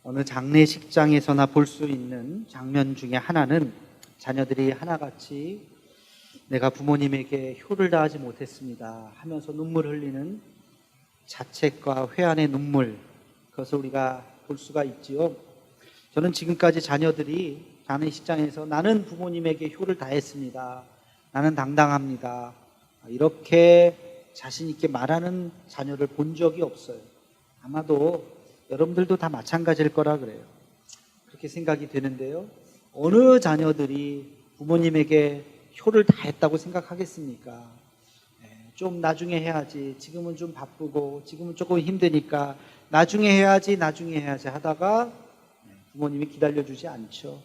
어느 장례식장에서나 볼 수 있는 장면 중에 하나는 자녀들이 하나같이 내가 부모님에게 효를 다하지 못했습니다 하면서 눈물 흘리는 자책과 회한의 눈물, 그것을 우리가 볼 수가 있지요. 저는 지금까지 자녀들이 장례식장에서 나는 부모님에게 효를 다했습니다, 나는 당당합니다, 이렇게 자신 있게 말하는 자녀를 본 적이 없어요. 아마도 여러분들도 다 마찬가지일 거라 그래요. 그렇게 생각이 되는데요, 어느 자녀들이 부모님에게 효를 다했다고 생각하겠습니까? 좀 나중에 해야지, 지금은 좀 바쁘고 지금은 조금 힘드니까 나중에 해야지 하다가 부모님이 기다려주지 않죠.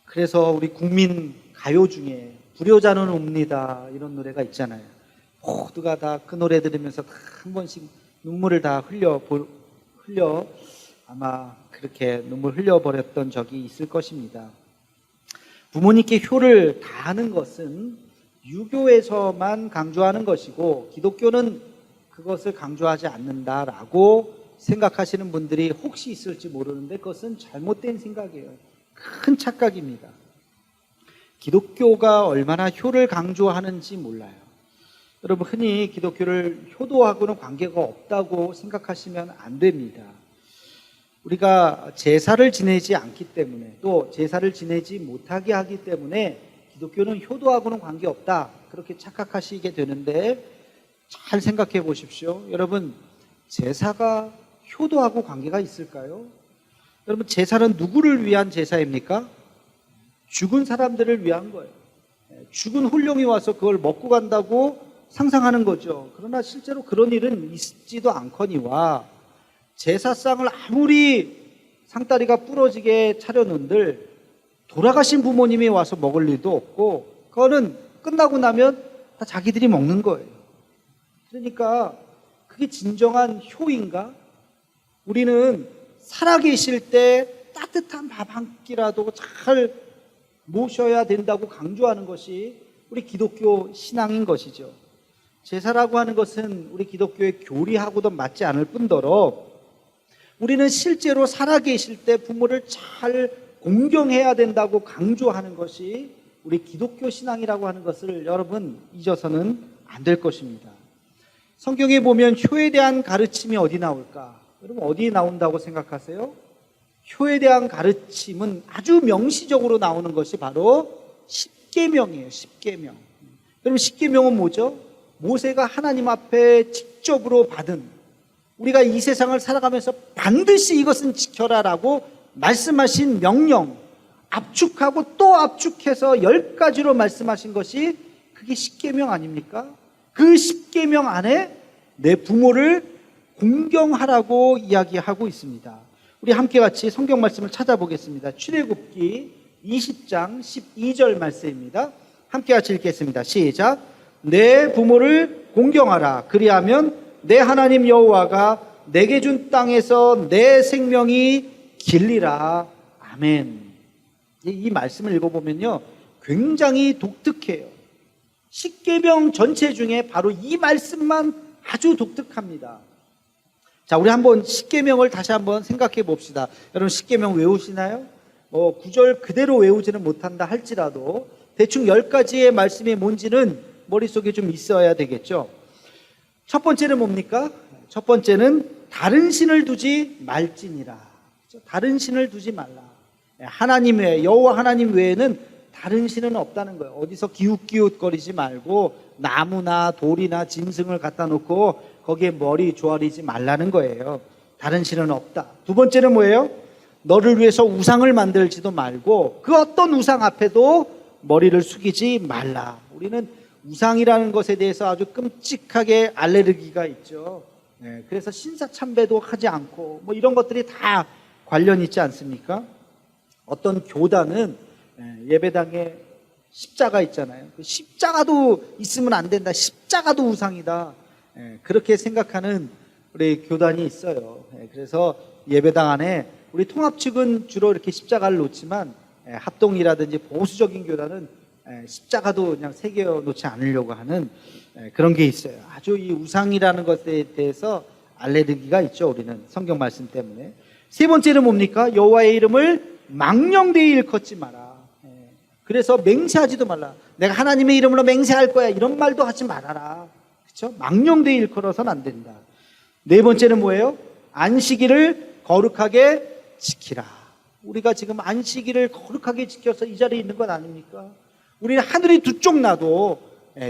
그래서 우리 국민 가요 중에 불효자는 옵니다 이런 노래가 있잖아요. 모두가 다 그 노래 들으면서 다 한 번씩 눈물을 다 흘려 아마 그렇게 눈물 흘려버렸던 적이 있을 것입니다. 부모님께 효를 다하는 것은 유교에서만 강조하는 것이고 기독교는 그것을 강조하지 않는다라고 생각하시는 분들이 혹시 있을지 모르는데 그것은 잘못된 생각이에요. 큰 착각입니다. 기독교가 얼마나 효를 강조하는지 몰라요. 여러분, 흔히 기독교를 효도하고는 관계가 없다고 생각하시면 안 됩니다. 우리가 제사를 지내지 않기 때문에, 또 제사를 지내지 못하게 하기 때문에 기독교는 효도하고는 관계없다, 그렇게 착각하시게 되는데, 잘 생각해 보십시오. 여러분, 제사가 효도하고 관계가 있을까요? 여러분, 제사는 누구를 위한 제사입니까? 죽은 사람들을 위한 거예요. 죽은 훌륭이 와서 그걸 먹고 간다고 상상하는 거죠. 그러나 실제로 그런 일은 있지도 않거니와 제사상을 아무리 상다리가 부러지게 차려놓은들 돌아가신 부모님이 와서 먹을 일도 없고, 그거는 끝나고 나면 다 자기들이 먹는 거예요. 그러니까 그게 진정한 효인가? 우리는 살아계실 때 따뜻한 밥 한 끼라도 잘 모셔야 된다고 강조하는 것이 우리 기독교 신앙인 것이죠. 제사라고 하는 것은 우리 기독교의 교리하고도 맞지 않을 뿐더러 우리는 실제로 살아계실 때 부모를 잘 공경해야 된다고 강조하는 것이 우리 기독교 신앙이라고 하는 것을 여러분 잊어서는 안 될 것입니다. 성경에 보면 효에 대한 가르침이 어디 나올까? 여러분, 어디에 나온다고 생각하세요? 효에 대한 가르침은 아주 명시적으로 나오는 것이 바로 십계명이에요. 십계명. 여러분, 십계명은 뭐죠? 모세가 하나님 앞에 직접으로 받은, 우리가 이 세상을 살아가면서 반드시 이것은 지켜라라고 말씀하신 명령, 압축하고 또 압축해서 10가지로 말씀하신 것이 그게 십계명 아닙니까? 그 십계명 안에 내 부모를 공경하라고 이야기하고 있습니다. 우리 함께 같이 성경 말씀을 찾아보겠습니다. 출애굽기 20장 12절 말씀입니다. 함께 같이 읽겠습니다. 시작. 내 부모를 공경하라. 그리하면 내 하나님 여호와가 내게 준 땅에서 내 생명이 길리라. 아멘. 이 말씀을 읽어보면요, 굉장히 독특해요. 십계명 전체 중에 바로 이 말씀만 아주 독특합니다. 자, 우리 한번 십계명을 다시 한번 생각해 봅시다. 여러분, 십계명 외우시나요? 구절 그대로 외우지는 못한다 할지라도 대충 10가지의 말씀이 뭔지는 머릿속에 좀 있어야 되겠죠. 첫 번째는 뭡니까? 첫 번째는 다른 신을 두지 말지니라. 다른 신을 두지 말라. 하나님 외에, 여호와 하나님 외에는 다른 신은 없다는 거예요. 어디서 기웃기웃거리지 말고 나무나 돌이나 짐승을 갖다 놓고 거기에 머리 조아리지 말라는 거예요. 다른 신은 없다. 두 번째는 뭐예요? 너를 위해서 우상을 만들지도 말고 그 어떤 우상 앞에도 머리를 숙이지 말라. 우리는 우상이라는 것에 대해서 아주 끔찍하게 알레르기가 있죠. 그래서 신사참배도 하지 않고 뭐 이런 것들이 다 관련 있지 않습니까? 어떤 교단은 예배당에 십자가 있잖아요. 그 십자가도 있으면 안 된다, 십자가도 우상이다, 그렇게 생각하는 우리 교단이 있어요. 그래서 예배당 안에 우리 통합 측은 주로 이렇게 십자가를 놓지만 합동이라든지 보수적인 교단은 십자가도 그냥 새겨 놓지 않으려고 하는 그런 게 있어요. 아주 이 우상이라는 것에 대해서 알레르기가 있죠. 우리는 성경 말씀 때문에. 세 번째는 뭡니까? 여호와의 이름을 망령되이 일컫지 마라. 그래서 맹세하지도 말라. 내가 하나님의 이름으로 맹세할 거야. 이런 말도 하지 말아라. 그렇죠? 망령되이 일컬어서는 안 된다. 네 번째는 뭐예요? 안식일을 거룩하게 지키라. 우리가 지금 안식일을 거룩하게 지켜서 이 자리에 있는 건 아닙니까? 우리는 하늘이 두 쪽 나도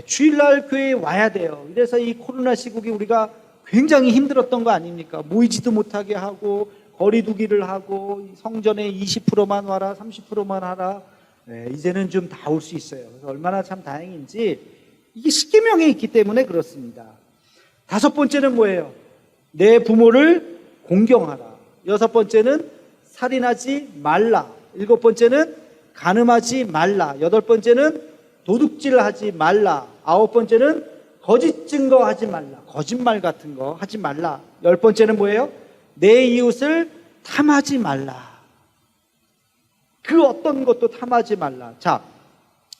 주일날 교회에 와야 돼요. 이래서 이 코로나 시국이 우리가 굉장히 힘들었던 거 아닙니까? 모이지도 못하게 하고 거리 두기를 하고 성전에 20%만 와라, 30%만 하라. 이제는 좀 다 올 수 있어요. 그래서 얼마나 참 다행인지 이게 십계명에 있기 때문에 그렇습니다. 다섯 번째는 뭐예요? 내 부모를 공경하라. 여섯 번째는 살인하지 말라. 일곱 번째는 간음하지 말라. 여덟 번째는 도둑질하지 말라. 아홉 번째는 거짓 증거하지 말라. 거짓말 같은 거 하지 말라. 열 번째는 뭐예요? 내 이웃을 탐하지 말라. 그 어떤 것도 탐하지 말라. 자,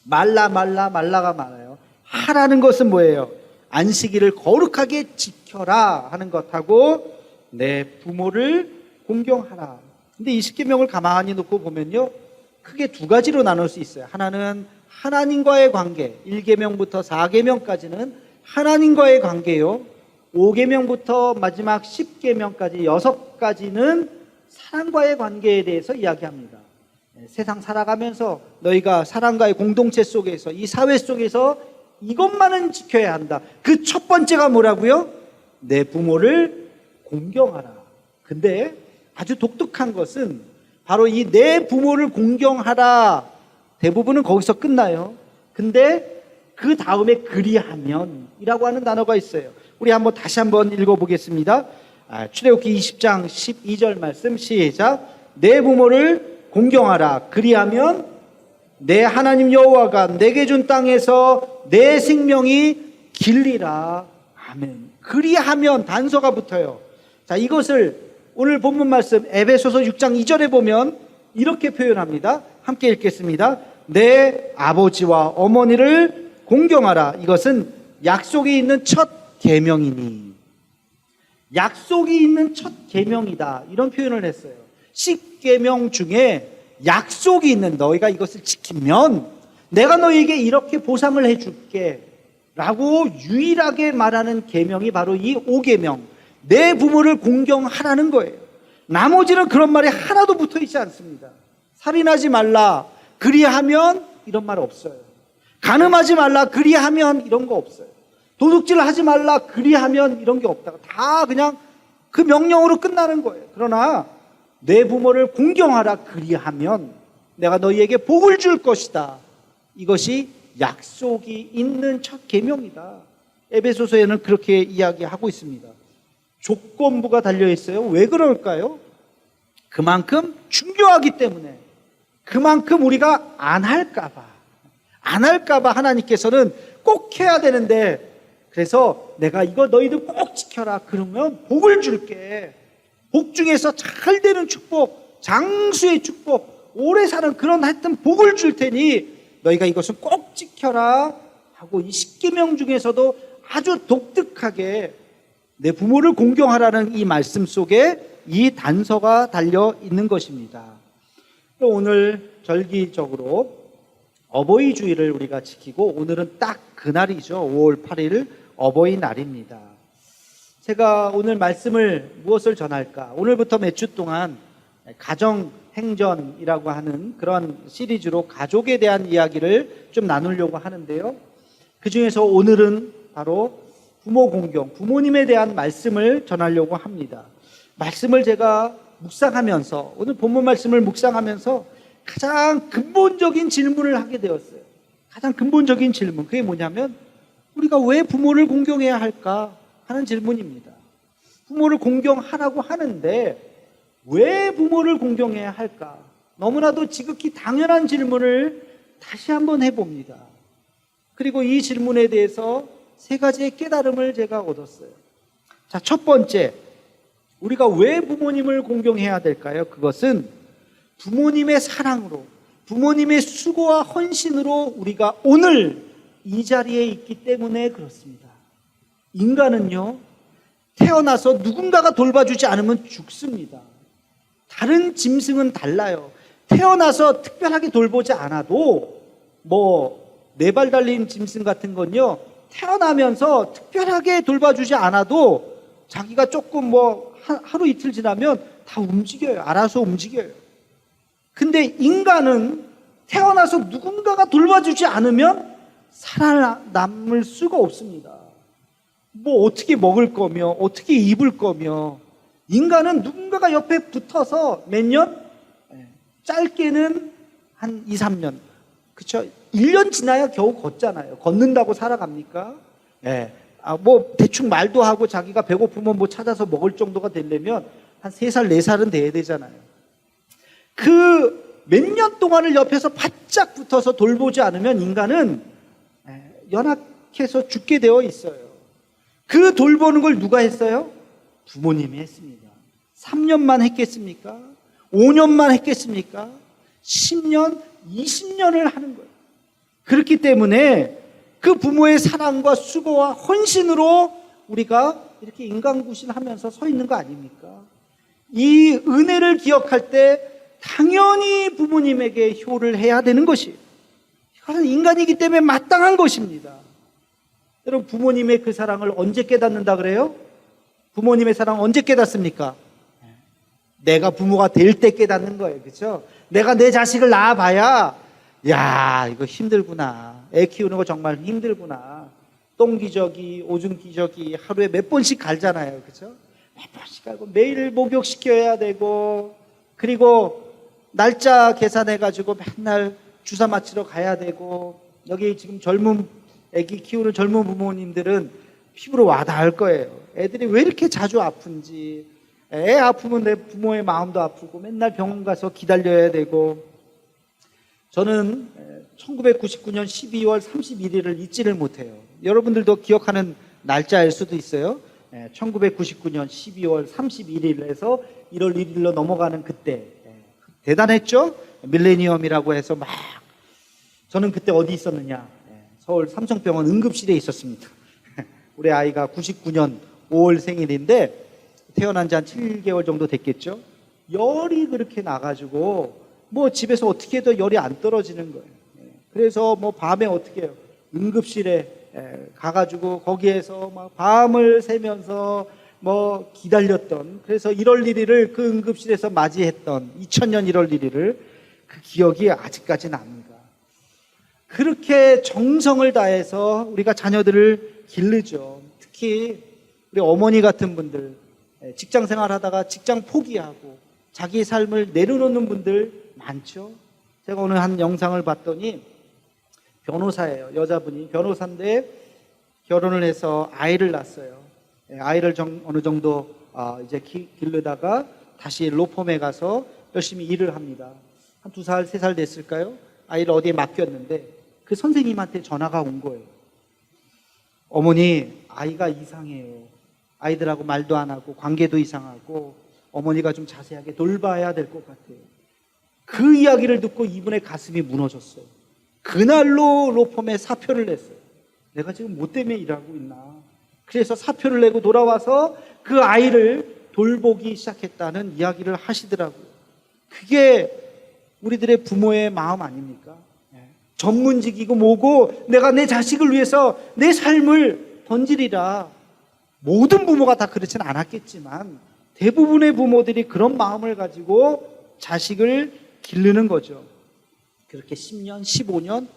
말라가 많아요. 하라는 것은 뭐예요? 안식일을 거룩하게 지켜라 하는 것하고 내 부모를 공경하라. 근데 이 십계명을 가만히 놓고 보면요, 크게 두 가지로 나눌 수 있어요. 하나는 하나님과의 관계, 1계명부터 4계명까지는 하나님과의 관계요. 5계명부터 마지막 10계명까지 6가지는 사랑과의 관계에 대해서 이야기합니다. 세상 살아가면서 너희가 사랑과의 공동체 속에서, 이 사회 속에서 이것만은 지켜야 한다. 그 첫 번째가 뭐라고요? 내 부모를 공경하라. 근데 아주 독특한 것은 바로 이 내 부모를 공경하라, 대부분은 거기서 끝나요. 근데 그 다음에 그리하면 이라고 하는 단어가 있어요. 우리 다시 한번 읽어보겠습니다. 출애굽기 20장 12절 말씀 시작. 내 부모를 공경하라. 그리하면 내 하나님 여호와가 내게 준 땅에서 내 생명이 길리라. 아멘. 그리하면 단서가 붙어요. 자, 이것을 오늘 본문 말씀 에베소서 6장 2절에 보면 이렇게 표현합니다. 함께 읽겠습니다. 내 아버지와 어머니를 공경하라. 이것은 약속이 있는 첫 계명이니. 약속이 있는 첫 계명이다. 이런 표현을 했어요. 10계명 중에 약속이 있는, 너희가 이것을 지키면 내가 너희에게 이렇게 보상을 해줄게 라고 유일하게 말하는 계명이 바로 이 5계명, 내 부모를 공경하라는 거예요. 나머지는 그런 말이 하나도 붙어 있지 않습니다. 살인하지 말라, 그리하면 이런 말 없어요. 간음하지 말라, 그리하면 이런 거 없어요. 도둑질 하지 말라, 그리하면 이런 게 없다가 다 그냥 그 명령으로 끝나는 거예요. 그러나 내 부모를 공경하라, 그리하면 내가 너희에게 복을 줄 것이다. 이것이 약속이 있는 첫 계명이다. 에베소서에는 그렇게 이야기하고 있습니다. 조건부가 달려있어요. 왜 그럴까요? 그만큼 중요하기 때문에, 그만큼 우리가 안 할까봐 하나님께서는 꼭 해야 되는데, 그래서 내가 이거 너희들 꼭 지켜라 그러면 복을 줄게. 복 중에서 잘 되는 축복, 장수의 축복, 오래 사는 그런 하여튼 복을 줄 테니 너희가 이것은 꼭 지켜라 하고, 이 10계명 중에서도 아주 독특하게 내 부모를 공경하라는 이 말씀 속에 이 단서가 달려 있는 것입니다. 오늘 절기적으로 어버이주일을 우리가 지키고, 오늘은 딱 그날이죠. 5월 8일 어버이날입니다. 제가 오늘 말씀을 무엇을 전할까? 오늘부터 몇 주 동안 가정행전이라고 하는 그런 시리즈로 가족에 대한 이야기를 좀 나누려고 하는데요. 그 중에서 오늘은 바로 부모 공경, 부모님에 대한 말씀을 전하려고 합니다. 말씀을 제가 묵상하면서, 오늘 본문 말씀을 묵상하면서 가장 근본적인 질문을 하게 되었어요. 가장 근본적인 질문, 그게 뭐냐면 우리가 왜 부모를 공경해야 할까 하는 질문입니다. 부모를 공경하라고 하는데 왜 부모를 공경해야 할까? 너무나도 지극히 당연한 질문을 다시 한번 해봅니다. 그리고 이 질문에 대해서 세 가지의 깨달음을 제가 얻었어요. 자, 첫 번째, 우리가 왜 부모님을 공경해야 될까요? 그것은 부모님의 사랑으로, 부모님의 수고와 헌신으로 우리가 오늘 이 자리에 있기 때문에 그렇습니다. 인간은요, 태어나서 누군가가 돌봐주지 않으면 죽습니다. 다른 짐승은 달라요. 태어나서 특별하게 돌보지 않아도 네 발 달린 짐승 같은 건요, 태어나면서 특별하게 돌봐주지 않아도 자기가 조금 하루 이틀 지나면 다 움직여요. 알아서 움직여요. 근데 인간은 태어나서 누군가가 돌봐주지 않으면 살아남을 수가 없습니다. 어떻게 먹을 거며 어떻게 입을 거며, 인간은 누군가가 옆에 붙어서 몇 년? 짧게는 한 2, 3년. 그쵸? 1년 지나야 겨우 걷잖아요. 걷는다고 살아갑니까? 대충 말도 하고 자기가 배고프면 찾아서 먹을 정도가 되려면 한 3살, 4살은 돼야 되잖아요. 그 몇 년 동안을 옆에서 바짝 붙어서 돌보지 않으면 인간은 연약해서 죽게 되어 있어요. 그 돌보는 걸 누가 했어요? 부모님이 했습니다. 3년만 했겠습니까? 5년만 했겠습니까? 10년, 20년을 하는 거예요. 그렇기 때문에 그 부모의 사랑과 수고와 헌신으로 우리가 이렇게 인간구실하면서 서 있는 거 아닙니까? 이 은혜를 기억할 때 당연히 부모님에게 효를 해야 되는 것이에요. 이것은 인간이기 때문에 마땅한 것입니다. 여러분, 부모님의 그 사랑을 언제 깨닫는다 그래요? 부모님의 사랑 언제 깨닫습니까? 내가 부모가 될 때 깨닫는 거예요. 그렇죠? 내가 내 자식을 낳아봐야, 야, 이거 힘들구나. 애 키우는 거 정말 힘들구나. 똥기저귀, 오줌기저귀 하루에 몇 번씩 갈잖아요. 그렇죠? 몇 번씩 갈고 매일 목욕시켜야 되고, 그리고 날짜 계산해가지고 맨날 주사 맞추러 가야 되고, 여기 지금 애기 키우는 젊은 부모님들은 피부로 와닿을 거예요. 애들이 왜 이렇게 자주 아픈지. 애 아프면 내 부모의 마음도 아프고 맨날 병원 가서 기다려야 되고. 저는 1999년 12월 31일을 잊지를 못해요. 여러분들도 기억하는 날짜일 수도 있어요. 1999년 12월 31일에서 1월 1일로 넘어가는 그때 대단했죠? 밀레니엄이라고 해서 저는 그때 어디 있었느냐? 서울 삼성병원 응급실에 있었습니다. 우리 아이가 99년 5월 생일인데 태어난 지 한 7개월 정도 됐겠죠? 열이 그렇게 나가지고 집에서 어떻게 해도 열이 안 떨어지는 거예요. 그래서 밤에 어떻게 해요? 응급실에 가가지고 거기에서 밤을 새면서 기다렸던, 그래서 1월 1일을 그 응급실에서 맞이했던 2000년 1월 1일을 그 기억이 아직까지 납니다. 그렇게 정성을 다해서 우리가 자녀들을 기르죠. 특히 우리 어머니 같은 분들, 직장 생활하다가 직장 포기하고 자기 삶을 내려놓는 분들 많죠. 제가 오늘 한 영상을 봤더니 변호사예요. 여자분이 변호사인데 결혼을 해서 아이를 낳았어요. 아이를 어느 정도 이제 기르다가 다시 로펌에 가서 열심히 일을 합니다. 한 2살, 3살 됐을까요? 아이를 어디에 맡겼는데 그 선생님한테 전화가 온 거예요. 어머니, 아이가 이상해요. 아이들하고 말도 안 하고 관계도 이상하고 어머니가 좀 자세하게 돌봐야 될 것 같아요. 그 이야기를 듣고 이분의 가슴이 무너졌어요. 그날로 로펌에 사표를 냈어요. 내가 지금 뭐 때문에 일하고 있나. 그래서 사표를 내고 돌아와서 그 아이를 돌보기 시작했다는 이야기를 하시더라고요. 그게 우리들의 부모의 마음 아닙니까? 전문직이고 뭐고 내가 내 자식을 위해서 내 삶을 던지리라. 모든 부모가 다 그렇지는 않았겠지만 대부분의 부모들이 그런 마음을 가지고 자식을 기르는 거죠. 그렇게 10년, 15년,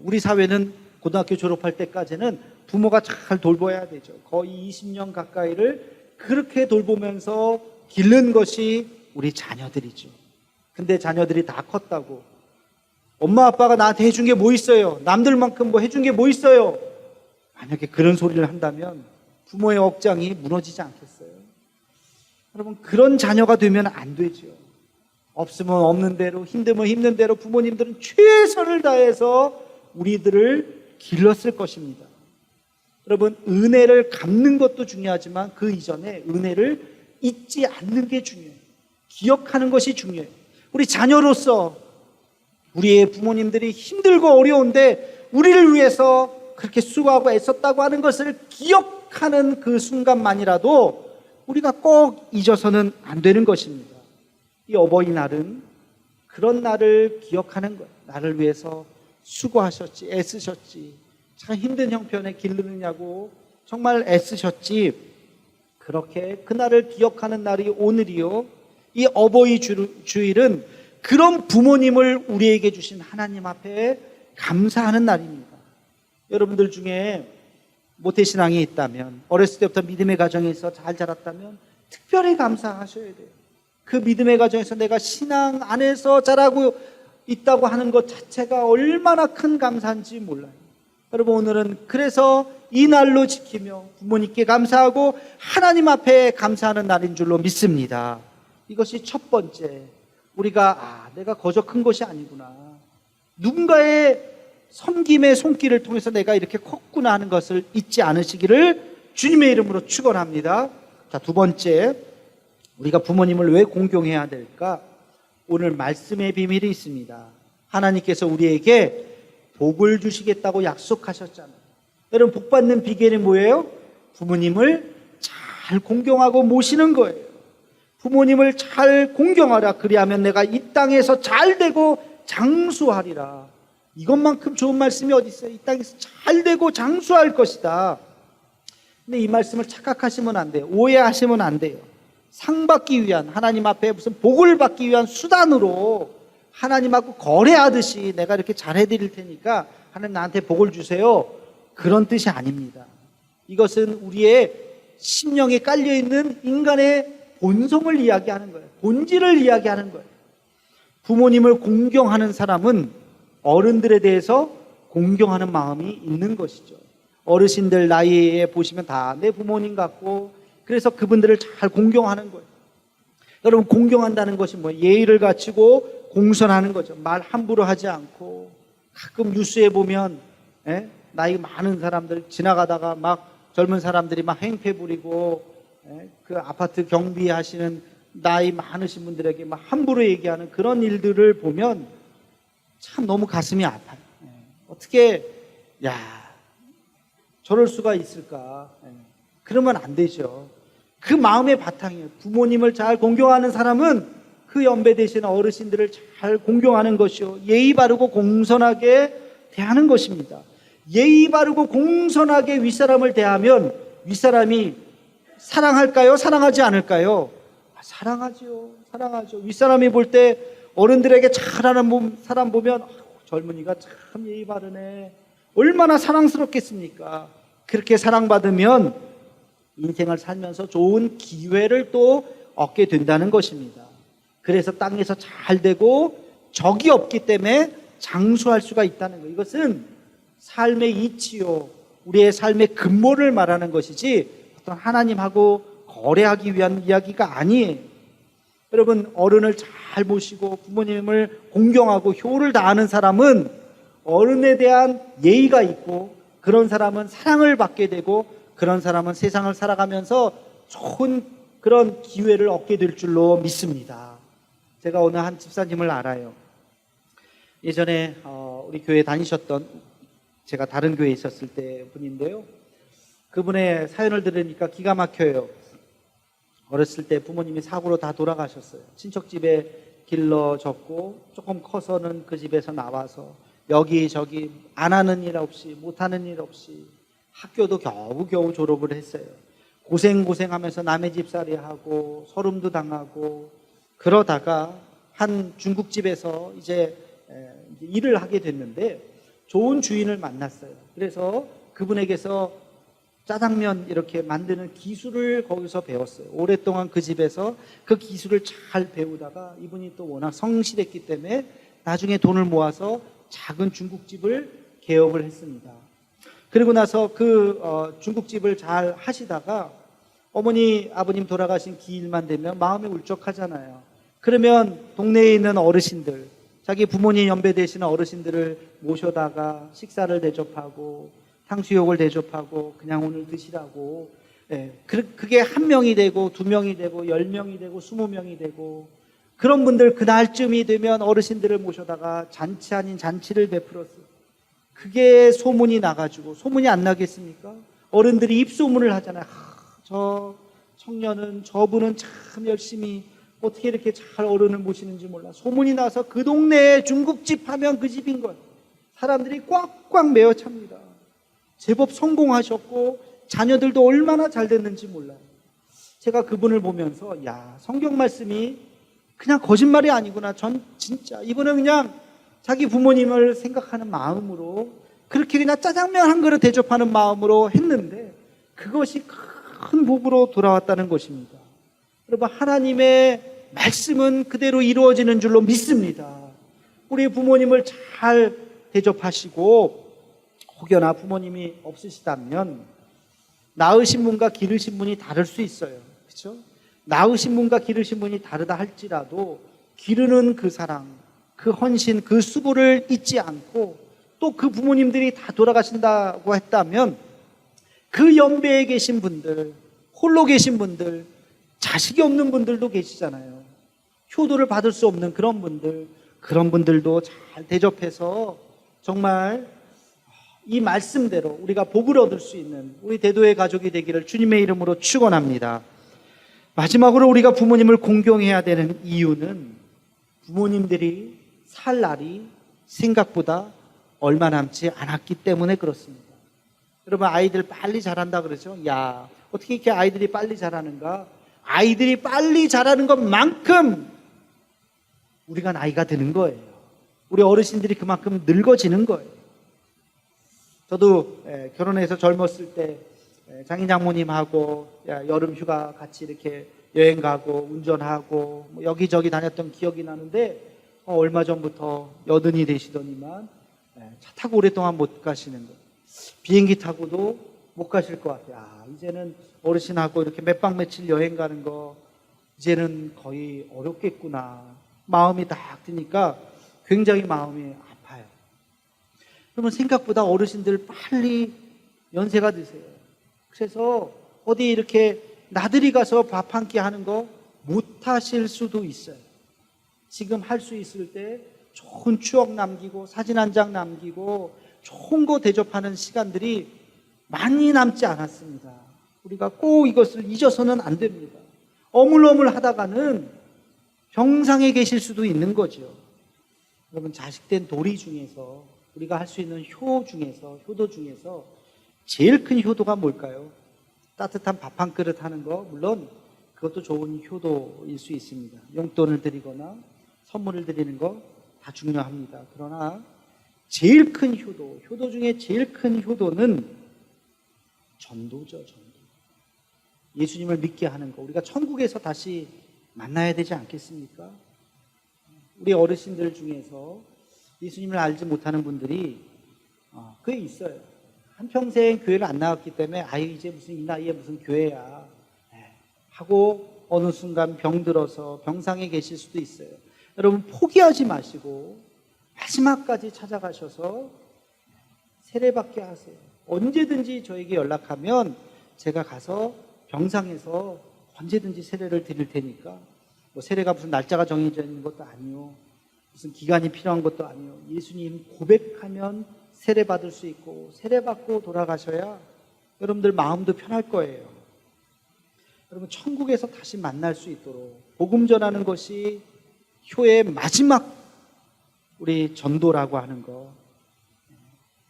우리 사회는 고등학교 졸업할 때까지는 부모가 잘 돌봐야 되죠. 거의 20년 가까이를 그렇게 돌보면서 기른 것이 우리 자녀들이죠. 근데 자녀들이 다 컸다고 엄마 아빠가 나한테 해준 게 뭐 있어요? 남들만큼 해준 게 뭐 있어요? 만약에 그런 소리를 한다면 부모의 억장이 무너지지 않겠어요? 여러분, 그런 자녀가 되면 안 되죠. 없으면 없는 대로, 힘들면 힘든 대로 부모님들은 최선을 다해서 우리들을 길렀을 것입니다. 여러분, 은혜를 갚는 것도 중요하지만 그 이전에 은혜를 잊지 않는 게 중요해요. 기억하는 것이 중요해요. 우리 자녀로서 우리의 부모님들이 힘들고 어려운데 우리를 위해서 그렇게 수고하고 애썼다고 하는 것을 기억하는 그 순간만이라도 우리가 꼭 잊어서는 안 되는 것입니다. 이 어버이날은 그런 날을 기억하는 거예요. 나를 위해서 수고하셨지, 애쓰셨지, 참 힘든 형편에 기르느냐고 정말 애쓰셨지. 그렇게 그날을 기억하는 날이 오늘이요. 이 어버이 주일은 그런 부모님을 우리에게 주신 하나님 앞에 감사하는 날입니다. 여러분들 중에 모태신앙이 있다면, 어렸을 때부터 믿음의 가정에서 잘 자랐다면 특별히 감사하셔야 돼요. 그 믿음의 가정에서 내가 신앙 안에서 자라고 있다고 하는 것 자체가 얼마나 큰 감사인지 몰라요. 여러분, 오늘은 그래서 이 날로 지키며 부모님께 감사하고 하나님 앞에 감사하는 날인 줄로 믿습니다. 이것이 첫 번째, 우리가 내가 거저 큰 것이 아니구나, 누군가의 섬김의 손길을 통해서 내가 이렇게 컸구나 하는 것을 잊지 않으시기를 주님의 이름으로 축원합니다. 자, 두 번째, 우리가 부모님을 왜 공경해야 될까? 오늘 말씀의 비밀이 있습니다. 하나님께서 우리에게 복을 주시겠다고 약속하셨잖아요. 여러분, 복 받는 비결이 뭐예요? 부모님을 잘 공경하고 모시는 거예요. 부모님을 잘 공경하라. 그리하면 내가 이 땅에서 잘 되고 장수하리라. 이것만큼 좋은 말씀이 어디 있어요? 이 땅에서 잘 되고 장수할 것이다. 근데 이 말씀을 착각하시면 안 돼요. 오해하시면 안 돼요. 상 받기 위한, 하나님 앞에 무슨 복을 받기 위한 수단으로 하나님하고 거래하듯이 내가 이렇게 잘해드릴 테니까 하나님 나한테 복을 주세요, 그런 뜻이 아닙니다. 이것은 우리의 심령에 깔려있는 인간의 본성을 이야기하는 거예요. 본질을 이야기하는 거예요. 부모님을 공경하는 사람은 어른들에 대해서 공경하는 마음이 있는 것이죠. 어르신들 나이에 보시면 다 내 부모님 같고, 그래서 그분들을 잘 공경하는 거예요. 여러분, 공경한다는 것이 뭐예요? 예의를 갖추고 공손하는 거죠. 말 함부로 하지 않고. 가끔 뉴스에 보면 나이 많은 사람들 지나가다가 막 젊은 사람들이 막 행패 부리고, 그 아파트 경비하시는 나이 많으신 분들에게 막 함부로 얘기하는 그런 일들을 보면 참 너무 가슴이 아파요. 어떻게 저럴 수가 있을까? 그러면 안 되죠. 그 마음의 바탕이에요. 부모님을 잘 공경하는 사람은 그 연배 되시는 어르신들을 잘 공경하는 것이요, 예의 바르고 공손하게 대하는 것입니다. 예의 바르고 공손하게 윗사람을 대하면 윗사람이 사랑할까요? 사랑하지 않을까요? 사랑하죠. 사랑하죠. 윗사람이 볼 때 어른들에게 잘하는 사람 보면 젊은이가 참 예의 바르네, 얼마나 사랑스럽겠습니까? 그렇게 사랑받으면 인생을 살면서 좋은 기회를 또 얻게 된다는 것입니다. 그래서 땅에서 잘 되고 적이 없기 때문에 장수할 수가 있다는 것. 이것은 삶의 이치요, 우리의 삶의 근본을 말하는 것이지 어떤 하나님하고 거래하기 위한 이야기가 아니에요. 여러분, 어른을 잘 모시고 부모님을 공경하고 효를 다하는 사람은 어른에 대한 예의가 있고, 그런 사람은 사랑을 받게 되고, 그런 사람은 세상을 살아가면서 좋은 그런 기회를 얻게 될 줄로 믿습니다. 제가 어느 한 집사님을 알아요. 예전에 우리 교회 다니셨던, 제가 다른 교회에 있었을 때 분인데요, 그분의 사연을 들으니까 기가 막혀요. 어렸을 때 부모님이 사고로 다 돌아가셨어요. 친척 집에 길러졌고, 조금 커서는 그 집에서 나와서 여기저기 안 하는 일 없이, 못하는 일 없이 학교도 겨우겨우 졸업을 했어요. 고생하면서 남의 집살이 하고 서름도 당하고, 그러다가 한 중국집에서 이제 일을 하게 됐는데 좋은 주인을 만났어요. 그래서 그분에게서 짜장면 이렇게 만드는 기술을 거기서 배웠어요. 오랫동안 그 집에서 그 기술을 잘 배우다가 이분이 또 워낙 성실했기 때문에 나중에 돈을 모아서 작은 중국집을 개업을 했습니다. 그리고 나서 그 중국집을 잘 하시다가 어머니 아버님 돌아가신 기일만 되면 마음이 울적하잖아요. 그러면 동네에 있는 어르신들, 자기 부모님 연배 되시는 어르신들을 모셔다가 식사를 대접하고 탕수육을 대접하고 그냥 오늘 드시라고, 그게 1명이 되고 2명이 되고 10명이 되고 20명이 되고, 그런 분들 그날쯤이 되면 어르신들을 모셔다가 잔치 아닌 잔치를 베풀었어요. 그게 소문이 나가지고, 소문이 안 나겠습니까? 어른들이 입소문을 하잖아요. 저 청년은, 저분은 참 열심히 어떻게 이렇게 잘 어른을 모시는지 몰라. 소문이 나서 그 동네에 중국집 하면 그 집인 거예요. 사람들이 꽉꽉 메어 찹니다. 제법 성공하셨고 자녀들도 얼마나 잘 됐는지 몰라요. 제가 그분을 보면서 야, 성경 말씀이 그냥 거짓말이 아니구나. 전 진짜 이분은 그냥 자기 부모님을 생각하는 마음으로 그렇게 그냥 짜장면 한 그릇 대접하는 마음으로 했는데 그것이 큰 복으로 돌아왔다는 것입니다. 여러분, 하나님의 말씀은 그대로 이루어지는 줄로 믿습니다. 우리 부모님을 잘 대접하시고 혹여나 부모님이 없으시다면 낳으신 분과 기르신 분이 다를 수 있어요. 그렇죠? 낳으신 분과 기르신 분이 다르다 할지라도 기르는 그 사랑, 그 헌신, 그 수고를 잊지 않고 또 그 부모님들이 다 돌아가신다고 했다면 그 연배에 계신 분들, 홀로 계신 분들, 자식이 없는 분들도 계시잖아요. 효도를 받을 수 없는 그런 분들, 그런 분들도 잘 대접해서 정말 이 말씀대로 우리가 복을 얻을 수 있는 우리 대도의 가족이 되기를 주님의 이름으로 축원합니다. 마지막으로 우리가 부모님을 공경해야 되는 이유는 부모님들이 살 날이 생각보다 얼마 남지 않았기 때문에 그렇습니다. 여러분, 아이들 빨리 자란다 그러죠? 야, 어떻게 이렇게 아이들이 빨리 자라는가? 아이들이 빨리 자라는 것만큼 우리가 나이가 드는 거예요. 우리 어르신들이 그만큼 늙어지는 거예요. 저도 결혼해서 젊었을 때 장인 장모님하고 여름 휴가 같이 이렇게 여행 가고 운전하고 여기저기 다녔던 기억이 나는데 얼마 전부터 여든이 되시더니만 차 타고 오랫동안 못 가시는 거예요. 비행기 타고도 못 가실 것 같아요. 이제는 어르신하고 이렇게 몇 박 며칠 여행 가는 거 이제는 거의 어렵겠구나. 마음이 딱 드니까 굉장히 마음이 아파요. 그러면 생각보다 어르신들 빨리 연세가 드세요. 그래서 어디 이렇게 나들이 가서 밥 한 끼 하는 거 못 하실 수도 있어요. 지금 할 수 있을 때 좋은 추억 남기고 사진 한 장 남기고 좋은 거 대접하는 시간들이 많이 남지 않았습니다. 우리가 꼭 이것을 잊어서는 안 됩니다. 어물어물 하다가는 병상에 계실 수도 있는 거죠. 여러분, 자식된 도리 중에서 우리가 할 수 있는 효도 중에서 제일 큰 효도가 뭘까요? 따뜻한 밥 한 그릇 하는 거, 물론 그것도 좋은 효도일 수 있습니다. 용돈을 드리거나 선물을 드리는 거 다 중요합니다. 그러나 제일 큰 효도 중에 제일 큰 효도는 전도죠, 전도. 예수님을 믿게 하는 거. 우리가 천국에서 다시 만나야 되지 않겠습니까? 우리 어르신들 중에서 예수님을 알지 못하는 분들이 꽤 있어요. 한평생 교회를 안 나왔기 때문에 이제 무슨 이 나이에 무슨 교회야 하고 어느 순간 병들어서 병상에 계실 수도 있어요. 여러분, 포기하지 마시고 마지막까지 찾아가셔서 세례받게 하세요. 언제든지 저에게 연락하면 제가 가서 병상에서 언제든지 세례를 드릴 테니까, 세례가 무슨 날짜가 정해져 있는 것도 아니요, 무슨 기간이 필요한 것도 아니요, 예수님 고백하면 세례받을 수 있고 세례받고 돌아가셔야 여러분들 마음도 편할 거예요. 여러분, 천국에서 다시 만날 수 있도록 복음 전하는 것이 효의 마지막 우리 전도라고 하는 거,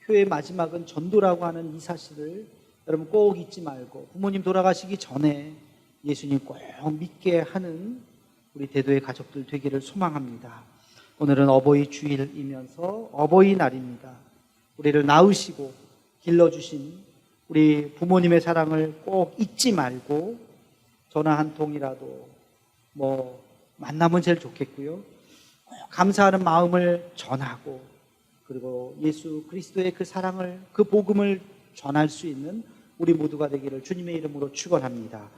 효의 마지막은 전도라고 하는 이 사실을 여러분 꼭 잊지 말고 부모님 돌아가시기 전에 예수님 꼭 믿게 하는 우리 대도의 가족들 되기를 소망합니다. 오늘은 어버이 주일이면서 어버이날입니다. 우리를 낳으시고 길러주신 우리 부모님의 사랑을 꼭 잊지 말고 전화 한 통이라도 만나면 제일 좋겠고요. 감사하는 마음을 전하고 그리고 예수 그리스도의 그 사랑을, 그 복음을 전할 수 있는 우리 모두가 되기를 주님의 이름으로 축원합니다.